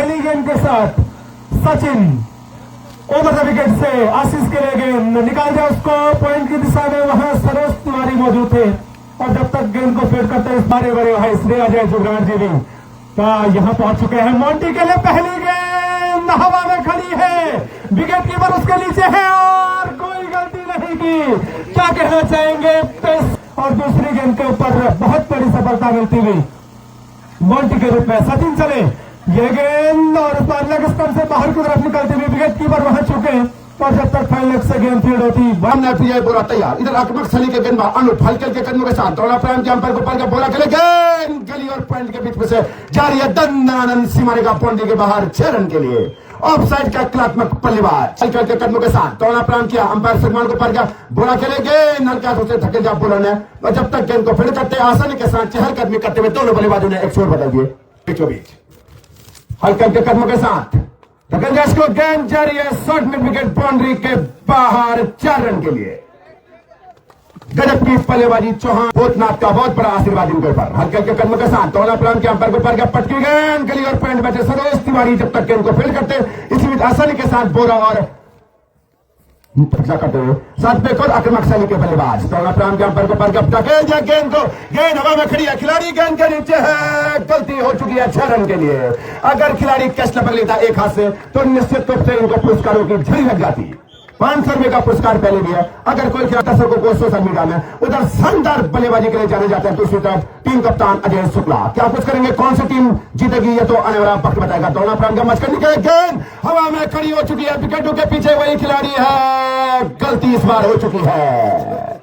पहली गेंद के साथ सचिन ओवर द विकेट से आशीष के लिए गेंद निकाल दिया उसको पॉइंट की दिशा में। वहां सरोज तिवारी मौजूद थे और जब तक गेंद को फील्ड करते इस बारे बड़े भाई श्रेया जय जुगरान जी भी यहां पहुंच चुके हैं। मोंटी के लिए पहली गेंद हवा में खड़ी है, विकेट कीपर उसके नीचे है और कोई गलती नहीं की। क्या कहना चाहेंगे? और दूसरी गेंद के ऊपर बहुत बड़ी सफलता मिलती हुई मोंटी के रूप में सचिन चले ये गेंद और इस बार लेग स्टंप से बाहर की तरफ निकलती हुई विकेट कीपर वहां चुके और जब तक फाइनल से गेंद फील्ड होती हमने विजय बोरा तैयार। इधर आक्रमक सली के गेंद अनुप हल्के के कदमों के साथ दौड़ा प्राइम के अंपायर गोपाल का बोला खेले गेंद गली और पॉइंट के बीच में से जारी है दंदानंद सीमारे का बाउंड्री के बाहर 6 रन के लिए। ऑफ साइड का कलात्मक बल्लेबाज हल्के के कदमों के साथ दौड़ा प्राइम किया अंपायर सलमान गोपाल का बोला खेले गेंद हल्का से धक्के जा बोलर ने और जब तक गेंद को फील्ड करते आसानी के साथ चहलकदमी करते हुए दोनों बल्लेबाजों ने एक छोर बदल दिए बीचों बीच। हल्के के कदमों के साथ धकेलजाज को गेंद जारी है शॉर्ट मिड विकेट बाउंड्री के बाहर 4 रन के लिए। गजब की बल्लेबाजी चौहान भूतनाथ का बहुत बड़ा आशीर्वाद इनके ऊपर। हल्के के कदमों के साथ दौला प्लान के अंपायर गोपाल का पटकी गेंद गली और पॉइंट बचे सरोज तिवारी जब तक गेंद को फील्ड करते इसी बीच आसानी के साथ बोरा और करते हुए साथ में और आक्रमक शैली के बल्लेबाज दौला प्लान के अंपायर गोपाल का धकेल दिया गेंद को, गेंद हवा में खड़ी है, खिलाड़ी गेंद के नीचे है, गलती हो चुकी है 6 रन के लिए। अगर खिलाड़ी कैच लपक लेता एक हाथ से तो निश्चित रूप से इनको पुरस्कारों की झड़ी लग जाती। 500 रुपए का पुरस्कार पहले भी है। अगर कोई दर्शकों को सोशल मीडिया में उधर शानदार बल्लेबाजी के लिए जाने जाते हैं। दूसरी तरफ टीम कप्तान अजय शुक्ला क्या कुछ करेंगे, कौन सी टीम जीतेगी ये तो आने वाला वक्त बताएगा। दौड़ा प्रांत का मच करने के गेंद हवा में खड़ी हो चुकी है, विकेटों के पीछे वही खिलाड़ी है, गलती इस बार हो चुकी है।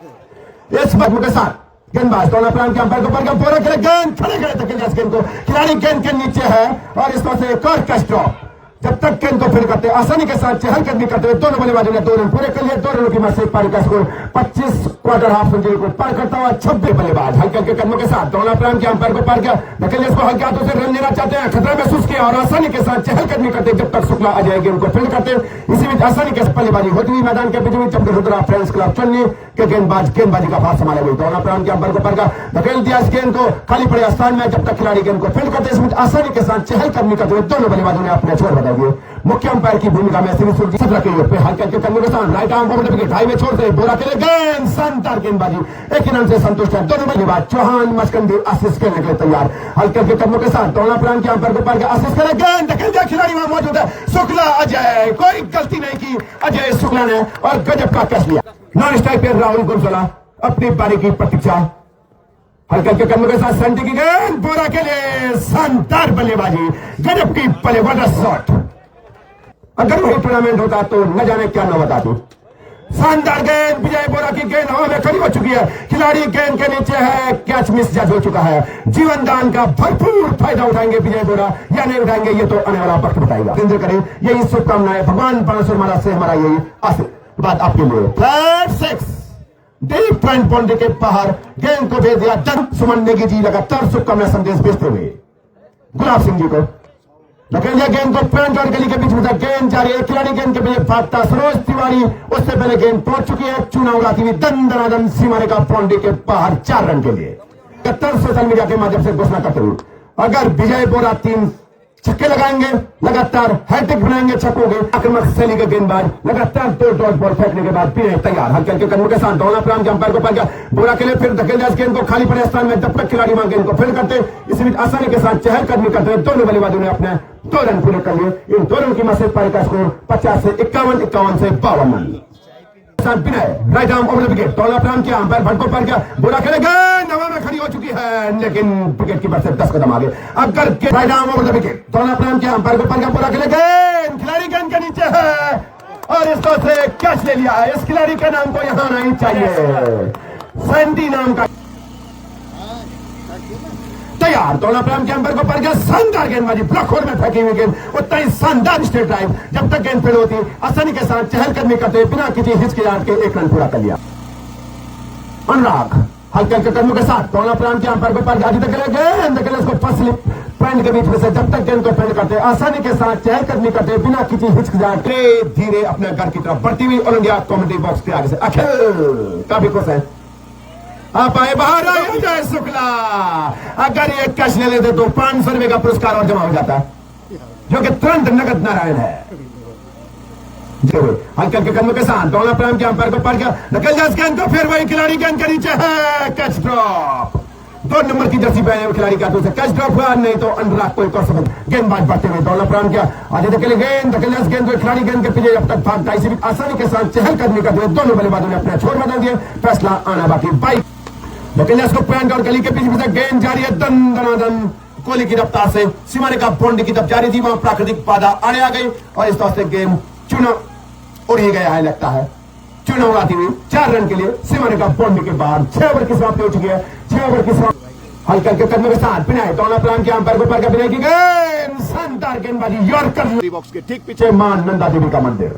इस वक्त के साथ गेंदबाज दौड़ा प्रांत के अंपायर गोपाल का बोरा खेले गेंद खड़े खड़े तक गेंद को खिलाड़ी गेंद के नीचे है और इस तरह से एक और कैच ड्रॉप जब तक गेंद को फील्ड करते आसानी के साथ चहलकदमी करते हुए दोनों बल्लेबाजों ने 2 रन पूरे कर लिए। 2 रनों की मदद से पारी का स्कोर 25 क्वार्टर हाफ सेंचुरी को पार करता हुआ 26 बल्लेबाज हल्के के कदमों के साथ दौड़ा प्रांत के अंपायर को पार किया। धकेलिए इसको हल्के हाथों से रन लेना चाहते हैं, खतरा महसूस किया और आसानी के साथ चहलकदमी करते जब तक शुक्ला अजय गेंद को फील्ड करते इसी बीच आसानी के बल्लेबाजी होती हुई मैदान के बीच में जब रुद्रा फ्रेंड्स क्लब चन्नी के गेंदबाजी का फास संभाले हुए दौड़ा प्रांत के अंपायर को पार का धकेल दिया इस गेंद को खाली पड़े स्थान में जब तक खिलाड़ी गेंद को फील्ड करते इस बीच आसानी के साथ चहलकदमी करते हुए दोनों बल्लेबाजों ने अपने छोर बदल दिए। मुख्य अंपायर की भूमिका में श्री सूर्य 17 के लिए हल्के के कदमों के साथ right arm over the wicket ढाई में छोड़ते बोरा के लिए गेंद शानदार गेंदबाजी एक ही रन से संतुष्ट है। दोनों बल्लेबाज चौहान मचकंदी आशीष खेलने के लिए तैयार। हल्के के कदमों के साथ दौड़ा प्रांत के अंपायर गोपाल के आशीष करे गेंद धकेल दिया, खिलाड़ी वहां मौजूद है शुक्ला अजय, कोई गलती नहीं की अजय शुक्ला ने और गजब का कैच लिया। नॉन स्ट्राइक पे राहुल गुरसोला अपनी पारी की प्रतीक्षा। हल्के के कदमों के साथ संटी की गेंद बोरा के लिए शानदार बल्लेबाजी गजब की बल्लेबाज शॉट। अगर वही टूर्नामेंट होता तो न जाने क्या न बताती। शानदार गेंद विजय बोरा की गेंद हवा में खड़ी हो चुकी है, खिलाड़ी गेंद के नीचे है, कैच मिस जज हो चुका है। जीवन दान का भरपूर फायदा उठाएंगे विजय बोरा या नहीं उठाएंगे ये तो आने वाला वक्त बताएगा। इंद्र करें यही शुभकामनाएं भगवान परमेश्वर महाराज से हमारा यही आशीर्वाद आपके लिए। फ्लैट 6 डीप पॉइंट बाउंड्री के बाहर गेंद को भेज दिया जन सुमन नेगी जी लगातार शुभकामना संदेश भेजते हुए गुलाब सिंह जी को धकेलिया गेंद को पेंट और गली के बीच में गेंद जारी है, खिलाड़ी गेंद के पीछे भागता सरोज तिवारी उससे पहले गेंद पहुंच चुकी है, चूना उड़ाती हुई दंदनादन सीमारे का बाउंड्री के बाहर 4 रन के लिए। कत्तर सोशल मीडिया के माध्यम से घोषणा करते हुए अगर विजय बोरा 3 छक्के लगाएंगे लगातार हैट्रिक बनाएंगे छक्कों के आक्रमक शैली के गेंदबाज लगातार 2 डॉट बॉल फेंकने के बाद भी तैयार। हल्के के कदमों के साथ दौड़ा प्रांत के अंपायर को पार किया बोरा के लिए फिर धकेल गेंद को खाली पड़े स्थान में जब तक खिलाड़ी वहां गेंद को फील्ड करते इसी बीच आसानी के साथ चहलकदमी करते हुए दोनों बल्लेबाजों ने अपने 2 रन पूरे कर लिए। इन 2 रन की मदद से पारी का स्कोर 50 से 51, 51 से 52 run. Right arm over the wicket दौड़ा प्रांत किया अंपायर भटको पार किया बोरा खेले गेंद हवा में खड़ी हो चुकी है लेकिन विकेट कीपर से 10 कदम आगे। अगर right arm over the wicket दौड़ा प्रांत किया अंपायर को पार किया बोरा खेले गेंद खिलाड़ी गेंद के नीचे है और इस तरह से कैच ले लिया है। इस खिलाड़ी का नाम तो यहां नहीं चाहिए, सैंडी नाम का तैयार। दौड़ा प्रांत के अंपायर को पार किया शानदार गेंदबाजी ब्लॉक होल में फेंकी हुई गेंद उतना ही शानदार स्ट्रेट ड्राइव जब तक गेंद फील्ड होती आसानी के साथ चहलकदमी करते बिना किसी हिचकिचाहट के 1 रन पूरा कर लिया। अनुराग हल्के के कदमों के साथ दौड़ा प्रांत के अंपायर को पार आगे तक गेंद धकेले उसको फर्स्ट स्लिप पॉइंट के बीच में से जब तक गेंद को फील्ड करते आसानी के साथ चहलकदमी करते बिना किसी हिचकिचाहट के धीरे अपने घर की तरफ बढ़ती हुई ऑल इंडिया कॉमेडी बॉक्स के आगे से अखिल काफी खुश है आप आए बाहर आए जय शुक्ला। अगर ये कैच ले लेते तो 500 रुपए का पुरस्कार और जमा हो जाता। जो कि तुरंत नगद नारायण है। हल्के हल्के कदमों के साथ दौला प्राइम के अंपायर को पार किया, निकल जाए गेंद को, फिर वही खिलाड़ी गेंद के नीचे है, कैच ड्रॉप। 2 नंबर की जर्सी पहने हुए खिलाड़ी का से कैच ड्रॉप हुआ, नहीं तो अनुराग को एक और सबक। गेंदबाज बढ़ते हुए दौला प्राइम किया, आगे के लिए गेंद, निकल जाए गेंद को, खिलाड़ी गेंद के पीछे अब तक भागता, इसी भी आसानी के साथ चहलकदमी करते हुए दोनों बल्लेबाजों ने अपने छोर बदल दिए, फैसला आना बाकी। बाइक निकल को पॉइंट और गली के पीछे गेंद जारी है, दन दनादन कोहली की रफ्तार से सीमा रेखा बाउंड्री की तरफ जारी थी, वहां प्राकृतिक बाधा आड़े आ गई और इस तरह से गेम चुना उड़ ही गया है, लगता है चुना उड़ाती हुई 4 रन के लिए सीमा रेखा बाउंड्री के बाहर। 6 ओवर की समाप्ति हो चुकी है, 6 ओवर की समाप्ति। हल्के हल्के कदमों के साथ बिना दौला प्राइम के अंपायर को पार कर बिना की गेंद, शानदार गेंदबाजी यॉर्कर बॉक्स के ठीक पीछे मां नंदा देवी का मंदिर,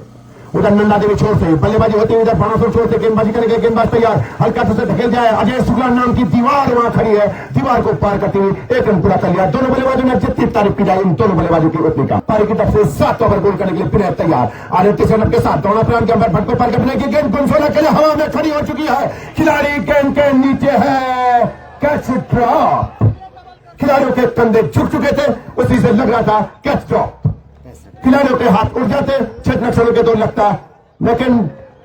उधर नंदा देवी छोर से बल्लेबाजी होती है, उधर बाणासुर छोर से गेंदबाजी करेंगे, गेंदबाज तैयार, हल्का से ढकेल जाए, अजय शुक्ला नाम की दीवार वहां खड़ी है, दीवार को पार करते हुए 1 रन पूरा कर लिया। दोनों बल्लेबाजों ने जितनी तारीफ की जाए इन दोनों बल्लेबाजों की उतनी का पारी की तरफ से 7 ओवर गोल करने के लिए विनय तैयार। आगे तीसरे रन के साथ दौड़ा प्राइम के अंदर भट्ट को पार करने की गेंद गुनसोला के लिए हवा में खड़ी हो चुकी है, खिलाड़ी गेंद के नीचे है, कैच ड्रॉप। खिलाड़ियों के कंधे झुक चुके थे, उसी से लग रहा था कैच ड्रॉप, खिलाड़ियों के हाथ उड़ जाते, 6 नक्सलों के 2 लगता, लेकिन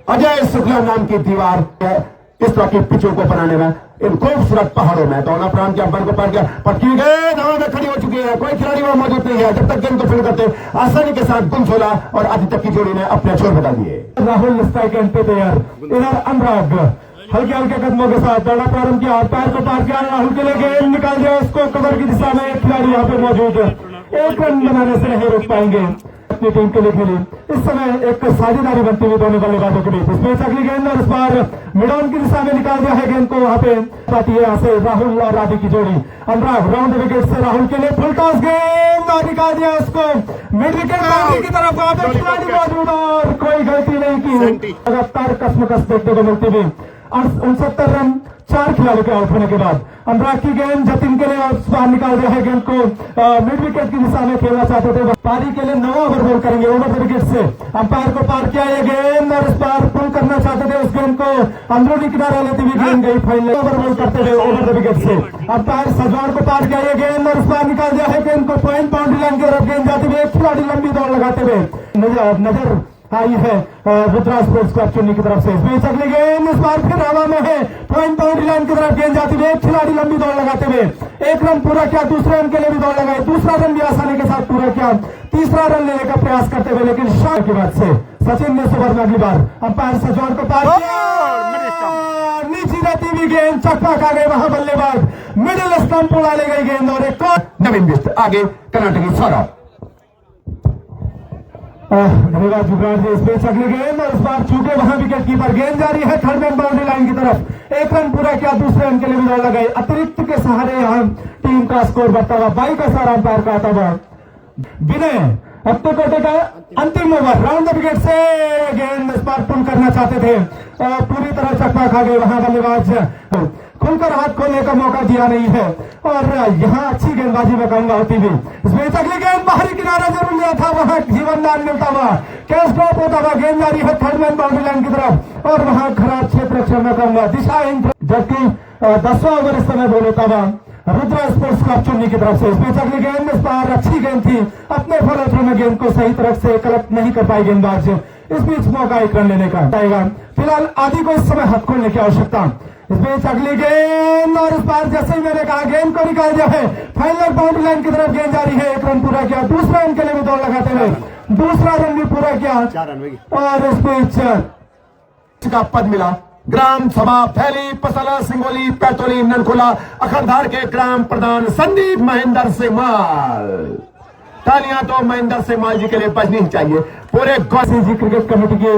अजय शुक्ला नाम की दीवार है इस तरह की पिचों को बनाने में, इन खूबसूरत पहाड़ों में दौला प्राइम के अंपायर को पार किया, पटकी गेंद हवा में खड़ी हो चुकी है, कोई खिलाड़ी वहां मौजूद नहीं है। जब तक गेंद को फील्ड करते आसानी के साथ गुनसोला और आदि तक की जोड़ी ने अपने छोर बदल दिए। राहुल स्ट्राइक एंड पे तैयार, इधर अनुराग हल्के हल्के कदमों के साथ दौड़ा प्रारंभ किया, अंपायर को पार किया, राहुल के लिए गेंद निकाल दिया, उसको कवर की दिशा में खिलाड़ी यहाँ पे मौजूद है, 1 रन बनाने से नहीं रोक पाएंगे अपनी टीम के लिए खेली। इस समय एक साझेदारी बनती हुई दोनों बल्लेबाजों के बीच, इसमें अगली गेंद और इस बार मिडॉन की दिशा में निकाल दिया है गेंद को, वहां पे पाती है यहाँ से राहुल और आदि की जोड़ी। अनुराग राउंड विकेट से राहुल के लिए फुल टॉस गेंद और निकाल दिया उसको मिड विकेट बाउंड्री की तरफ, वहां पे खिलाड़ी मौजूद और कोई गलती नहीं की, लगातार कसमकस देखने को मिलती हुई। 69 रन 4 खिलाड़ियों के आउट होने के बाद अनुराग की गेंद जतिन के लिए बाहर निकाल दिया है, गेंद को मिड विकेट की दिशा में खेलना चाहते थे, पारी के लिए 9 ओवर बॉल करेंगे ओवर द विकेट से, अंपायर को पार किया ये गेंद और इस बार पुल करना चाहते थे, उस गेंद को अंदरूनी किनारा लेती हुई गेंद गई फाइनल, ओवर बॉल करते हुए ओवर द विकेट से, अंपायर सजवार को पार किया ये गेंद और इस बार निकाल दिया है गेंद को पॉइंट बाउंड्री लाइन की तरफ, गेंद जाती हुई एक खिलाड़ी लंबी दौड़ लगाते हुए नजर आई है रुद्रा स्पोर्ट्स क्लब चुन्नी की तरफ से। इसमें अगली गेंद इस बार फिर हवा में है, पॉइंट बाउंड्री लाइन की तरफ गेंद जाती हुई एक खिलाड़ी लंबी दौड़ लगाते हुए 1 रन पूरा किया, दूसरे रन के लिए भी दौड़ लगाई, दूसरा रन भी आसानी के साथ पूरा किया, तीसरा रन लेने का प्रयास करते हुए, लेकिन शॉट की बात से सचिन ने सुबह में अगली बार अंपायर सजवार को पार किया, नीचे रहती हुई गेंद चकमा खा गए वहां बल्लेबाज, मिडिल स्टंप उड़ा ले गई गेंद और एक नवीन बिस्ट आगे कर्नाटकी सौरभ। धन्यवाद जुगराज जी। इस अगली गेंद और इस बार चूके वहां विकेट कीपर, गेंद जारी है थर्ड मैन बाउंड्री लाइन की तरफ, 1 रन पूरा किया, दूसरे रन के लिए भी दौड़ लगाई, अतिरिक्त के सहारे यहाँ टीम का स्कोर बढ़ता हुआ, 22 का सारा अंपायर का आता हुआ विनय अपने कोटे का अंतिम ओवर राउंड द विकेट से गेंद इस बार पुल करना चाहते थे, पूरी तरह चकमा खा गए वहां बल्लेबाज, खुलकर हाथ खोलने का मौका दिया नहीं है और यहाँ अच्छी गेंदबाजी में कहूंगा होती हुई। इसमें अगली गेंद बाहरी किनारा जरूर लिया था, वहां जीवनदान मिलता हुआ, कैच ड्रॉप होता हुआ, गेंद जारी है थर्ड मैन बाउंड्री लाइन की तरफ और वहां खराब क्षेत्र रक्षण में कहूंगा दिशाहीन, जबकि 10वां ओवर इस समय बोल होता हुआ रुद्रा स्पोर्ट्स क्लब चुन्नी की तरफ से। इसमें अगली गेंद इस बार अच्छी गेंद थी, अपने फॉलो थ्रो में गेंद को सही तरफ से कलेक्ट नहीं कर पाई गेंदबाज, इस बीच मौका 1 रन लेने का आएगा। फिलहाल आदि को इस समय हाथ खोलने की आवश्यकता। इसमें अगली गेंद और इस बार जैसे ही मैंने कहा गेंद को निकाल दिया है, फाइनल बाउंड्री लाइन की तरफ गेंद जारी है, 1 रन पूरा किया, दूसरा रन के लिए भी दौड़ लगाते हुए दूसरा रन भी पूरा किया और इस बीच का पद मिला। ग्राम सभा फैली पसला सिंगोली पैतोली ननखोला अखरधार के ग्राम प्रधान संदीप महेंद्र सेमाल, तालियां तो महेंद्र सेमाल जी के लिए बजनी चाहिए। पूरे जी क्रिकेट कमेटी के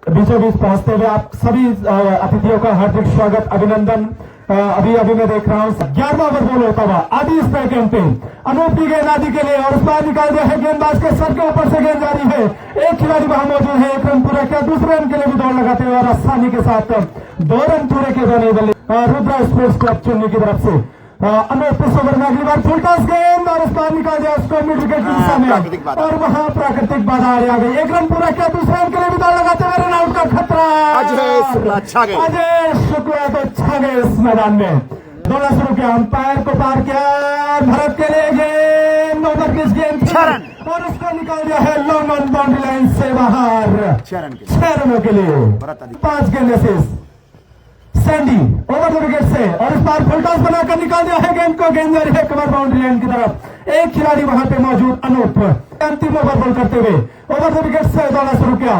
बीचों बीच पहुंचते हुए आप सभी अतिथियों का हार्दिक स्वागत, अभिनंदन। अभी मैं देख रहा हूं 11वां ओवर बॉल होता हुआ आदि स्ट्राइक एंड पे, अनूप की गेंद आदि के लिए और उस बार निकाल दिया है, गेंदबाज के सर के ऊपर से गेंद जारी है, एक खिलाड़ी वहां मौजूद है, 1 रन पूरा किया, दूसरे रन के लिए भी दौड़ लगाते हुए और आसानी के साथ 2 रन पूरे किए जाने वाले रुद्रा स्पोर्ट्स क्लब चुन्नी की तरफ से अनूप इस ओवर में अगली बार फुल टॉस गेंद और उस बार निकाल दिया उसको मिड विकेट की दिशा में और वहां प्राकृतिक बाधा आ गई, 1 रन पूरा किया, दूसरे रन के लिए भी दौड़ लगाते हुए रन आउट का खतरा। अजय शुक्ला तो छा गए इस मैदान में, दौड़ा शुरू किया, अंपायर को पार किया, भरत के लिए गेंद, ओवर किस गेंद और उसको निकाल दिया है लॉन्ग ऑन बाउंड्री लाइन से बाहर 6 रनों के लिए। 5 गेंद शेष। सैंडी ओवर द विकेट से और इस बार फुल टॉस बनाकर निकाल दिया है गेंद को, गेंद जा रही है कवर बाउंड्री लाइन की तरफ। एक खिलाड़ी वहां पे मौजूद अनूप अंतिम ओवर बॉल करते हुए ओवर द विकेट से दौड़ा शुरू किया,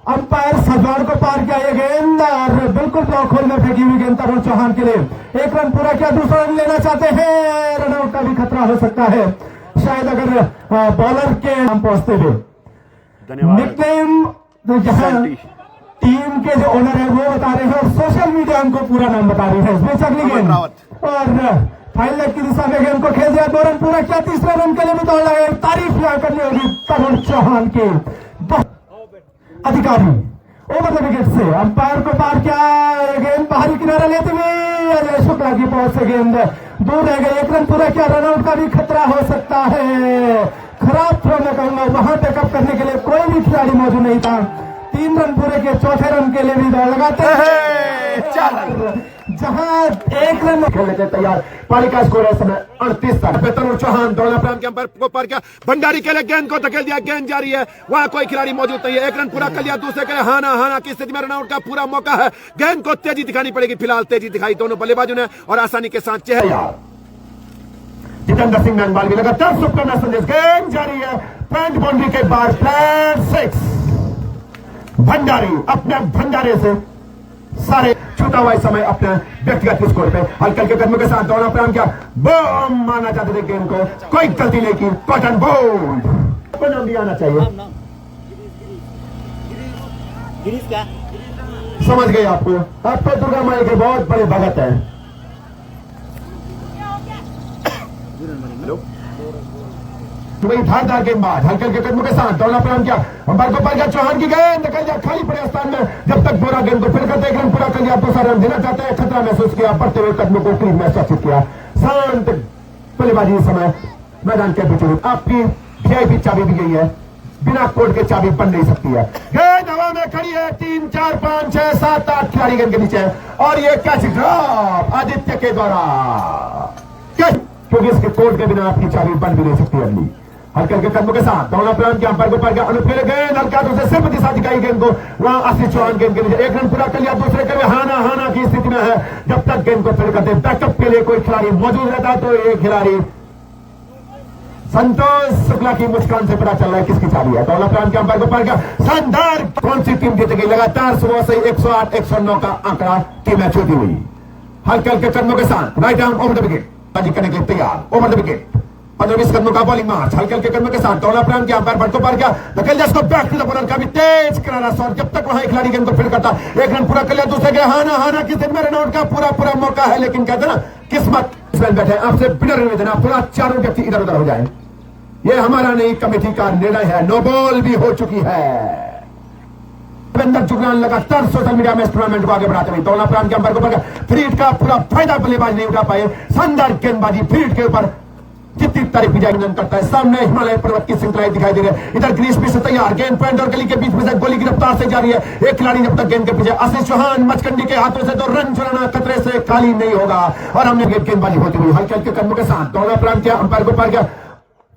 अंपायर सजवाड़ को पार किया ये गेंद और बिल्कुल ब्लॉक होल में फेंकी हुई गेंद तरुण चौहान के लिए। 1 रन पूरा किया, दूसरा रन लेना चाहते हैं, रनआउट का भी खतरा हो सकता है शायद अगर बॉलर के नाम पहुंचते हुए। निकनेम तो जहां टीम के जो ओनर है वो बता रहे हैं और सोशल मीडिया उनको पूरा नाम बता रही है। इसमें अगली गेंद और फाइनल लेग की दिशा में गेंद को खेल दिया, 2 रन पूरा किया, तीसरे रन के लिए भी दौड़ लगे। तारीफ यहाँ करनी होगी तरुण चौहान के अधिकारी। ओवर द विकेट से अंपायर को पार किया, गेंद बाहरी किनारा लेते हुए अजय शुक्ला की पहुंच से गेंद दूर रह गई। 1 रन पूरा किया, रनआउट का भी खतरा हो सकता है। खराब थ्रो में कहूंगा, वहां पिकअप करने के लिए कोई भी खिलाड़ी मौजूद नहीं था। 3 रन पूरे के, चौथे रन के लिए भी दौड़ लगाते हैं। 4 रन जहां 1 रन खेलने के तैयार। पारी का स्कोर है समय 38 रन। तरुण चौहान दौड़ा प्रांत के अंपायर को पार किया, भंडारी के लिए गेंद को धकेल दिया, गेंद जारी है, वहां कोई खिलाड़ी मौजूद नहीं है। 1 रन पूरा कर लिया, दूसरे के लिए हाना की स्थिति में रनआउट का पूरा मौका है। गेंद को तेजी दिखानी पड़ेगी, फिलहाल तेजी दिखाई दोनों बल्लेबाजों ने और आसानी के साथ चेहरा। जितेंद्र सिंह नंदवाल भी लगातार शुभकामना संदेश, गेंद जारी है, फ्रंट बाउंड्री के बाद फ्लैट 6। भंडारी अपने भंडारे से सारे छूटा हुआ समय अपने व्यक्तिगत स्कोर पे हल्के हल्के कदमों के साथ दौड़ा प्रारंभ किया। बम माना चाहते थे गेंद को, कोई गलती नहीं की, कॉटन बोल्ड को नाम भी आना चाहिए। समझ गए आपको, आप तो दुर्गा माई के बहुत बड़े भगत हैं। वही धारदार गेंदबाज हल्के हल्के कदमों के साथ दौड़ा प्रारंभ किया, अंपायर को पार किया, चौहान की गेंद निकल दिया खाली पड़े स्थान में, जब तक बोरा गेंद को फिर करते 1 रन पूरा कर लिया, दूसरा रन देना चाहते हैं, खतरा महसूस किया, बढ़ते हुए कदमों को क्रीज में सुरक्षित किया। शांत बल्लेबाजी समय मैदान के बीच आपकी वीआईपी चाबी भी गई है, बिना कोड के चाबी बन नहीं सकती है। गेंद हवा में खड़ी है, 3 4 5 6 7 8 खिलाड़ी गेंद के नीचे है और ये कैच ड्रॉप आदित्य के द्वारा, क्योंकि इसके कोड के बिना आपकी चाबी बन भी नहीं सकती। अगली हल्के हल्के कदमों के साथ दौड़ा प्रारंभ किया, अंपायर को पार किया, अनूप खेले गेंद हल्का से सिर्फ दिशा दिखाई गेंद को, वहां आशीष चौहान गेंद के नीचे 1 रन पूरा कर लिया, दूसरे के लिए हाना की स्थिति में है, जब तक गेंद को फिर करते बैकअप के लिए कोई खिलाड़ी मौजूद रहता तो एक खिलाड़ी संतोष शुक्ला की मुस्कान से पता चल रहा है किसकी चाबी है। दौड़ा प्रारंभ किया, अंपायर को पार किया, शानदार, कौन सी टीम जीत गई, लगातार सुबह से 108 109 का आंकड़ा टीमें छूटी हुई। हल्के हल्के कदमों के साथ right arm over the wicket करने के लिए तैयार, ओवर द विकेट 15-20 कदमों का बॉलिंग मार्च, हल्के हल्के कदमों के साथ दौड़ा प्रारंभ किया, अंपायर को पार किया, धकेल दिया, बैक टू द बॉलर का भी तेज करारा शॉट, जब तक वहां खिलाड़ी गेंद को फील्ड करता, 1 रन पूरा कर लिया, दूसरे के हाना की स्थिति में रनआउट का पूरा मौका है, लेकिन कहते ना किस्मत बैठे, आपसे बिना निवेदन आप थोड़ा चारों व्यक्ति इधर उधर हो जाए, ये हमारा नहीं कमेटी का निर्णय है। नो बॉल भी हो चुकी है। जुगलान लगातार सोशल मीडिया में इस टूर्नामेंट को आगे बढ़ाते हुए दौड़ा प्रारंभ किया, अंपायर को पार किया, फ्रीड का पूरा फायदा बल्लेबाज नहीं उठा पाए, शानदार गेंदबाजी फ्रीड के ऊपर जितनी तारीफ की जाएगी करता है। सामने हिमालय पर्वत की श्रृंखलाएं दिखाई दे रही है, इधर ग्रीस भी से तैयार, गेंद पॉइंट और गली के बीच में से गोली की रफ्तार से जा रही है, एक खिलाड़ी जब तक गेंद के पीछे, आशीष चौहान मचकंडी के हाथों से तो रन चुराना खतरे से खाली नहीं होगा और हमने गेंदबाजी होती हुई हल्के हल्के कदमों के साथ दौड़ा प्रारंभ किया, अंपायर को पार किया,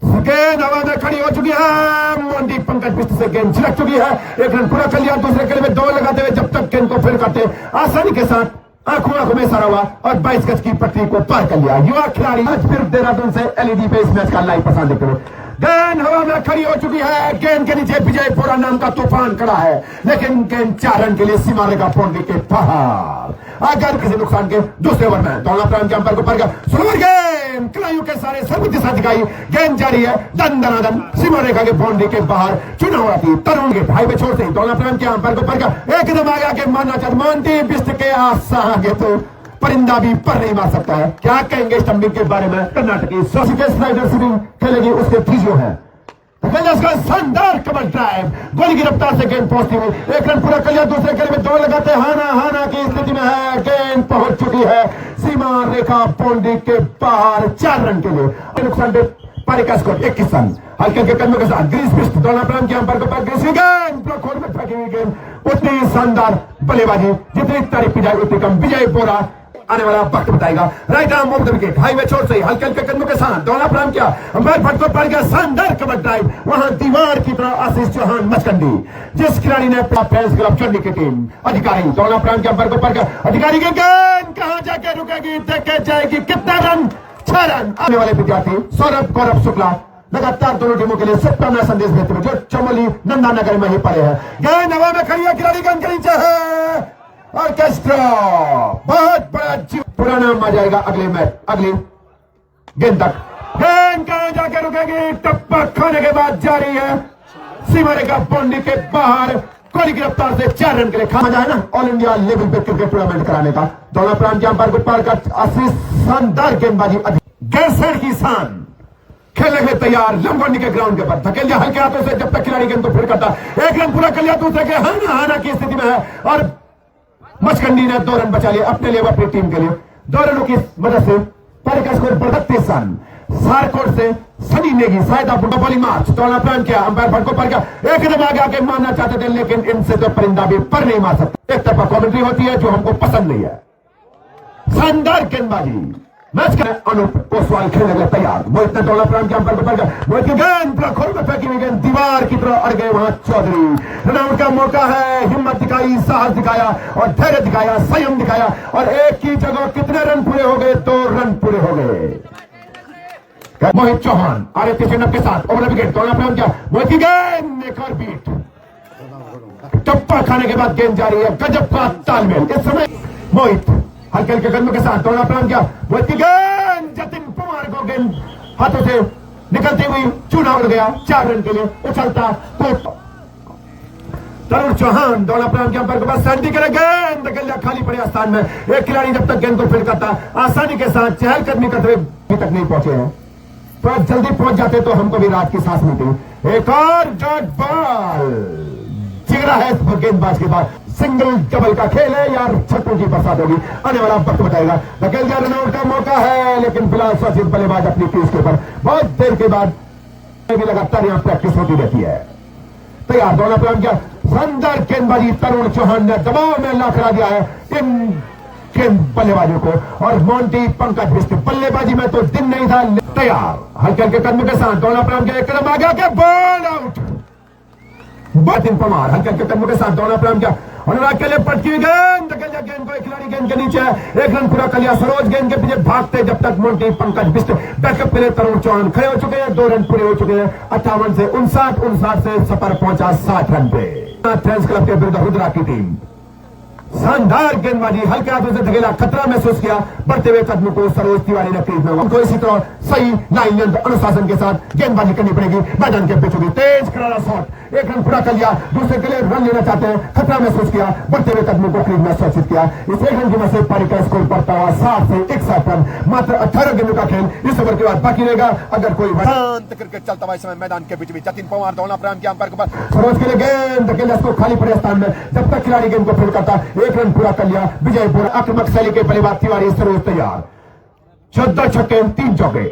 गेंद हवा में खड़ी हो चुकी है, मोंटी पंकज बिष्ट से गेंद छिड़क चुकी है, 1 रन पूरा कर लिया, दूसरे खेल में 2 लगाते हुए जब तक गेंद को फिर करते आसानी के साथ आंखों में सारा हुआ और 22 गज की पटरी को पार कर लिया। युवा खिलाड़ी आज फिर देहरादून से एलईडी पे इस मैच का लाइव प्रसारण देखते हुए गेंद हवा में खड़ी हो चुकी है, गेंद के नीचे विजय पोरा नाम का तूफान खड़ा है, लेकिन गेंद 4 रन के लिए सीमा रेखा बाउंड्री के बाहर, अगर किसी नुकसान के दूसरे ओवर में दौड़ा प्रारंभ किया, अंपायर को पार किया, सुलवर गेंद खिलाड़ियों के सारे सर्व दिशा दिखाई, गेंद जारी है, दन सीमा रेखा के बाउंड्री के बाहर, चुनाव आती तरुण के भाई पे छोड़ते ही दौड़ा प्रारंभ किया, अंपायर को पार किया, एकदम आगे आके मारना चाहते मोंटी बिष्ट के आगे तो परिंदा भी पर नहीं मार सकता है। क्या कहेंगे स्टंपिंग के बारे में? कर्नाटक की स्लाइडर स्विंग खेलेगी, उसके फिजियो है, शानदार कवर ड्राइव, गोली की रफ्तार से गेंद पहुंचती हुई, 1 रन पूरा कर लिया, दूसरे खेल में 2 लगाते, हाना की स्थिति में है, गेंद पहुंच चुकी है सीमा रेखा बाउंड्री के बाहर 4 रन के लिए, नुकसान पे पारी का स्कोर 21 रन। हल्के के कदमों के साथ ग्रीस बिष्ट दौड़ा प्रारंभ किया, अंपायर को पार ग्रीस की गेंद ब्लॉक होल में फेंकी हुई गेंद, उतनी शानदार बल्लेबाजी जितनी तारीफ की जाए उतनी कम। विजय पोरा आने वाला वक्त बताएगा। Right arm of the wicket, highway छोर से हल्के हल्के कदमों के साथ दौड़ा प्रारंभ किया, अंपायर फटको पड़ गया, शानदार कवर ड्राइव, वहां दीवार की तरह आशीष चौहान मचकंडी, जिस खिलाड़ी ने फैंस क्लब चंडी की टीम अधिकारी दौड़ा प्रारंभ किया, अंपायर को पड़ गया, अधिकारी की गेंद कहां जाके रुकेगी, देखे जाएगी कितना रन, 6 रन। आने वाले विद्यार्थी सौरभ गौरव शुक्ला लगातार दोनों टीमों के लिए शुभकामना संदेश भेजते हुए जो चमोली नंदानगर में ही पड़े हैं। गेंद हवा में खड़ी है, खिलाड़ी गेंद के नीचे है और कैच ड्रॉप, बहुत बड़ा पुराना आ जाएगा अगले मैच, अगली गेंद तक। गेंद कहां जाके रुकेगी, टप्पा खाने के बाद जारी है सीमा रेखा बाउंड्री के बाहर, कोहली की रफ्तार से 4 रन के लिए खा है ना ऑल इंडिया लेवल पे क्रिकेट टूर्नामेंट कराने का। दौड़ा प्रांत के अंपायर को पार कर आशीष शानदार गेंदबाजी, गैसर की शान, खेलने में तैयार, लंबोनी के ग्राउंड के ऊपर धकेल दिया हल्के हाथों से, जब तक खिलाड़ी गेंद को फिर करता, 1 रन पूरा कर लिया, दूसरे के हाना की स्थिति में है और मचकंडी ने 2 रन बचा लिए अपने लिए, अपनी टीम के लिए। 2 रनों की मदद से पारी का स्कोर 32 रन। सारकोट से सनी नेगी शायद बॉलिंग मार्च दौड़ा प्रारंभ किया, अंपायर फटको पड़ गया, एक कदम आगे आके मारना चाहते थे लेकिन इनसे तो परिंदा भी पर नहीं मार सकते। एक तरफा कमेंट्री होती है जो हमको पसंद नहीं है। शानदार गेंदबाजी, मैच का अनूप कोसवाल खेलने के लिए तैयार, मोहित ने दौड़ा प्रारंभ किया, अंपायर को पड़ गया, मोहित की गेंद पूरा खोल में फेंकी हुई गेंद दीवार की तरह अड़ गए, वहां चौधरी रनआउट का मौका है, हिम्मत दिखाई, साहस दिखाया और धैर्य दिखाया, संयम दिखाया और एक ही जगह कितने रन पूरे हो गए, 2 रन पूरे हो गए। मोहित चौहान आदित्य चेन्नप के साथ ओवर विकेट दौड़ा प्रारंभ किया, मोहित की गेंद एक और बीट, टप्पा खाने के बाद गेंद जारी है, गजब का तालमेल। इस समय मोहित हल्के हल्के कदमों के साथ दौड़ा प्रारंभ किया, मोहित की गेंद जतिन पवार को गेंद हाथों से निकलती हुई चूना उड़ गया, 4 रन के लिए उछलता कूदता। तरुण चौहान दौड़ा प्रारंभ किया, अंपायर के पास शांति करे, गेंद निकल खाली पड़े स्थान में, एक खिलाड़ी जब तक गेंद को फील्ड करता आसानी के साथ चहलकदमी करते हुए अभी तक नहीं पहुंचे हैं, तो जल्दी पहुंच जाते तो हमको भी रात की सांस मिलती। एक और डॉट बॉल, जिगरा है गेंदबाज के बाद, सिंगल डबल का खेल है या छक्कों की बरसात होगी, आने वाला वक्त बताएगा। धकेल दिया, रनआउट का मौका है लेकिन फिलहाल सचिन बल्लेबाज अपनी क्रीज के ऊपर, बहुत देर के बाद भी लगातार यहां प्रैक्टिस होती रहती है। तैयार दौड़ा प्रारंभ किया, शानदार गेंदबाजी, तरुण चौहान ने दबाव में ला करा दिया है इन बल्लेबाजों को और मोंटी पंकज बिष्ट बल्लेबाजी में तो दिन नहीं था। तैयार हल्के हल्के कदमों के साथ दौड़ा प्रारंभ किया, एक कदम आगे आके बॉल आउट, जतिन पवार हल्के हल्के कदमों के साथ दौड़ा प्रारंभ किया, अनुराग के लिए पटकी हुई गेंद, गेंद को एक खिलाड़ी गेंद के नीचे, 1 रन पूरा कर लिया, सरोज गेंद के पीछे भागते जब तक मोंटी पंकज बिष्ट बैकअप के लिए तरुण चौहान खड़े हो चुके हैं, 2 रन पूरे हो चुके हैं, 58 से 59 से सफर पहुंचा 60 रन पे। फैंस क्लब के विरुद्ध रुद्रा की टीम, शानदार गेंदबाजी, हल्के हाथों से धकेला, खतरा महसूस किया, बढ़ते हुए कदमों को सरोज तिवारी ने क्रीज में, उनको इसी तरह सही लाइन अनुशासन के साथ गेंदबाजी करनी पड़ेगी। मैदान के बीचों बीच तेज करारा शॉट, 1 रन पूरा कर लिया, दूसरे के लिए रन लेना चाहते हैं, खतरा महसूस किया, बढ़ते हुए कदमों को क्रीज में सुरक्षित किया। इस 1 रन की वजह से पारी का स्कोर बढ़ता हुआ 60 से 61 रन। मात्र 18 गेंदों का खेल इस ओवर के बाद बाकी रहेगा। अगर कोई शांत क्रिकेट चलता हुआ समय मैदान के बीच में जतिन पवार दौड़ा प्रारंभ किया, अंपायर के पास सरोज के लिए गेंद धकेला, इसको खाली पड़े स्थान में, जब तक खिलाड़ी गेंद को फील्ड करता, 1 रन पूरा कर लिया। विजयपुर आक्रमक शैली के बल्लेबाज तिवारी सरोज तैयार, 14 छक्के 3 चौके,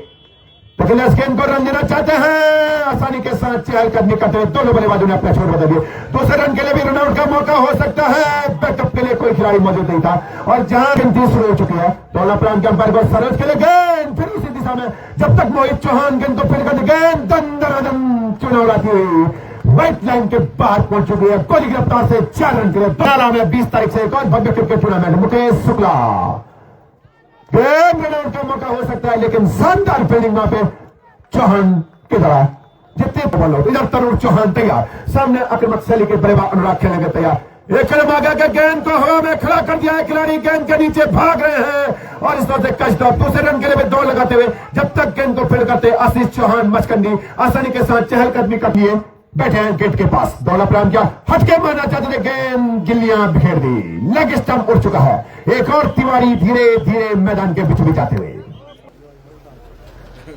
लेकिन इस गेंद को रन लेना चाहते हैं, आसानी के साथ चहलकदमी करते हुए दोनों बल्लेबाजों ने अपना छोर बदल दिए। दूसरे रन के लिए भी रनआउट का मौका हो सकता है, बैकअप के लिए कोई खिलाड़ी मौजूद नहीं था और जहां गिनती शुरू हो चुकी है, दौड़ा प्रारंभ के अंपायर को सरोज के लिए गेंद, फिर उसी दिशा में जब तक मोहित चौहान गेंद को फील्ड करते, गेंद दंदनादन चुनाव उड़ाती हुई व्हाइट लाइन के बाहर पहुंच चुकी है, कोहली की रफ्तार से 4 रन के लिए। दोबारा में 20 तारीख से एक और भव्य क्रिकेट टूर्नामेंट, मुकेश शुक्ला गेंद रनआउट का मौका हो सकता है लेकिन शानदार फील्डिंग वहां पे चौहान की तरह जितने बॉल हो, इधर तरुण चौहान तैयार, सामने आक्रमक शैली के बल्लेबाज अनुराग खेलने के तैयार, 1 कदम आगे के गेंद को हवा में खड़ा कर दिया है, खिलाड़ी गेंद के नीचे भाग रहे हैं और इस तरह से कैच ड्रॉप। दूसरे रन के लिए भी दौड़ लगाते हुए जब तक गेंद को फील्ड करते आशीष चौहान मचकंडी आसानी के साथ चहलकदमी कर लिए बैठे हैं गेट के पास, दौड़ा प्रारंभ किया, हटके मारना चाहते थे, गेंद गिल्लियां बिखेर दी, लेग स्टंप उड़ चुका है। एक और तिवारी धीरे धीरे मैदान के बीच में जाते हुए,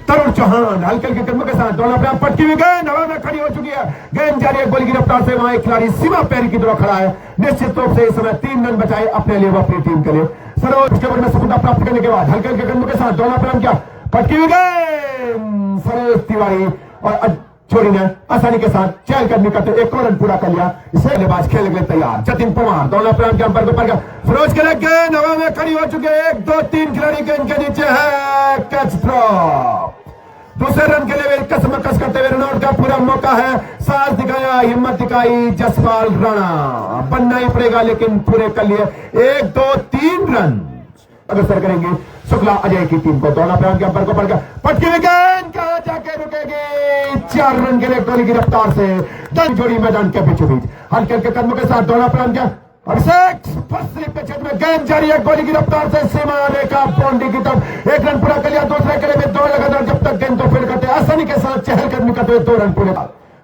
तरुण चौहान हल्के हल्के कदमों के साथ दौड़ा प्रारंभ, पटकी हुई गेंद हवा में खड़ी हो चुकी है, गेंद जारी है, गोली की रफ्तार से वहां एक खिलाड़ी सीमा पैरी की तरफ खड़ा है, निश्चित रूप से इस समय 3 रन बचाए अपने लिए व अपनी टीम के लिए। सरोज के ओवर में सफलता प्राप्त करने के बाद हल्के हल्के कदमों के साथ दौड़ा प्रारंभ किया, पटकी हुई गेंद, सरोज तिवारी और छोड़ी ने आसानी के साथ चहलकदमी करते एक और रन पूरा कर लिया। इसे बल्लेबाज खेलने के लिए तैयार। जतिन पवार दोनों प्रांत के अंपर को पर फिरोज के लिए गेंद हवा में खड़ी हो चुके। 1 2 3 खिलाड़ी गेंद के नीचे है। Catch drop. दूसरे रन के लिए कसमकस करते हुए रनआउट का पूरा मौका है। साहस दिखाया, हिम्मत दिखाई जसपाल राणा। बनना ही पड़ेगा लेकिन पूरे कर लिए। 1 2 3 रन अग्रसर करेंगे शुक्ला अजय की टीम को। दोनों प्रांत के अंपर को पड़ गया। पटकी हुई गेंद कहां जाके रुकेगी। 4 रन के लिए कोहली की रफ्तार से दन जोड़ी मैदान के बीचों बीच हल्के हल्के कदमों के साथ दोनों प्रांत के अभिषेक फर्स्ट स्लिप के क्षेत्र में गेंद जारी है। कोहली की रफ्तार से सीमा रेखा बाउंड्री की तरफ 1 रन पूरा कर लिया। दूसरे के लिए 2 लगातार जब तक गेंद को फील्ड करते आसानी के साथ चहलकदमी करते हुए 2 रन पूरे।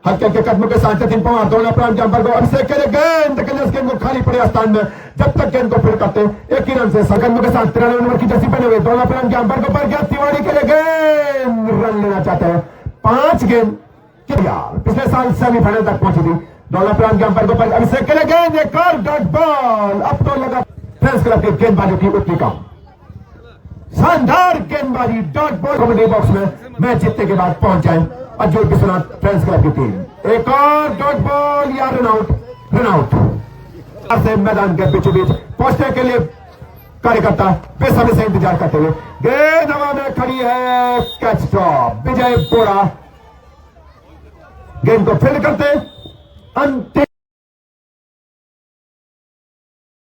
हल्के हल्के कदमों के साथ जतिन पवार दोनों प्रांत के अंपर को अभिषेक के लिए गेंद गेंद को खाली पड़े स्थान में जब तक गेंद को फील्ड करते एक ही रन से कदमों के साथ 93 नंबर की जर्सी पहने हुए दोनों प्रांत के अंपर को पर गया। तिवारी के लिए गेंद रन लेना चाहते हैं। 5 गेंद पिछले साल सेमीफाइनल तक पहुंची थी। दोनों प्रांत के अंपर को पर अभिषेक के लिए गेंद एक और डॉट बॉल। अब तो लगा फ्रेंड्स क्लब के गेंदबाजों की उतनी कम शानदार गेंदबाजी डॉट बॉल कमेंट्री बॉक्स में मैच जीतने के बाद पहुंच जाए अजय विश्वनाथ फ्रेंड्स क्लब की टीम। एक और डॉट बॉल या रनआउट से मैदान के बीचों बीच पहुंचने के लिए कार्यकर्ता बेसब्री से इंतजार करते हुए गेंद हवा में खड़ी है। Catch drop. विजय बोरा गेंद को फील्ड करते अंतिम